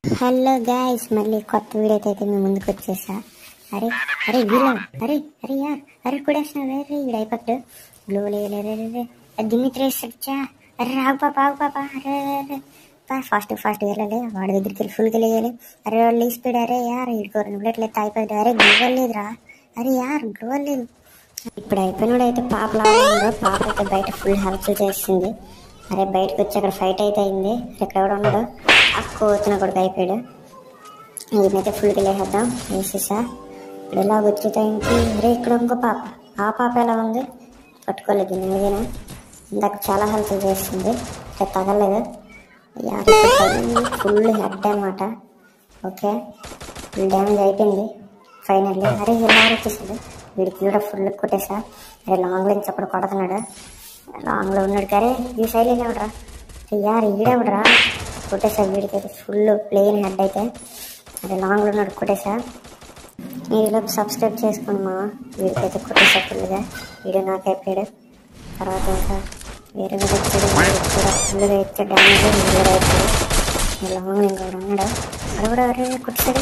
Hello guys, మళ్ళీ కొత్త వీడియోతో అయితే మేము ముందుకు వచ్చేసా. అరే అరే వీళ్ళ అరే అరే యార్ అరే కూడేసిన వేరే వీడు అయిపోతాడు. గ్లో లేరే దిమిత్రి సచ్చా. అరే రాగు పాప అరే అరే ఫాస్ట్ వెళ్ళాలి. వాడి దగ్గరికి వెళ్ళి ఫుల్గా లేయాలి. అరే వాళ్ళు స్పీడ్. అరే యార్ ఇడుకో 2 ప్లేట్లు అయిపోయాడు. అరే గ్లో లేదురా. అరే యార్ గ్లో లేదు. ఇప్పుడు అయిపోయినాడు అయితే పాప లాగా. పాప అయితే బయట ఫుల్ హల్చల్ చేస్తుంది. అరే బయటకు వచ్చి అక్కడ ఫైట్ అయితే అయింది. ఇక్కడ ఎవడ ఉన్నాడు, అక్కు వచ్చిన కొడుకు అయిపోయాడు. వీటినైతే ఫుల్గా లేసేద్దాం. వేసేసా. ఇప్పుడు ఎలా వచ్చే టైంకి అరే ఇక్కడ ఇంకో పాప. ఆ పాప ఎలా ఉంది పట్టుకోలేదు. నేనేనా ఇందాక చాలా హెల్ప్ చేస్తుంది. ఇక్కడ తగలేదు. ఫుల్ హెడ్ అనమాట. ఓకే ఫుల్ డ్యామేజ్ అయిపోయింది ఫైనల్లీ. అరే ఇలా వచ్చేసింది. వీడికి కూడా ఫుల్ కొట్టేసా. అరే లాంగ్లో నుంచి అప్పుడు కొడుతున్నాడు. లాంగ్లో ఉన్నాడు. అరే ఈ సైడ్ ఎవడరా యార్ ఈడెవడరా కొట్టేసా. వీడికి అయితే ఫుల్ ప్లేన్ హెడ్ అయితే. అదే లాంగ్లో ఉన్నాడు కొట్టేసా. వీడిలో సబ్స్క్రైబ్ చేసుకోండి మా. వీడికైతే కొట్టేసా ఫుల్గా. వీడియో నాకు అయిపోయాడు. తర్వాత ఇంకా వేరే మీద వచ్చాడు. ఫుల్గా ఇచ్చే డ్యామేజ్ వీడియో అయిపోయాడు. లాంగ్లో ఇంకొకడు ఉన్నాడు. అక్కడ కూడా అరే కొట్టేసాడు.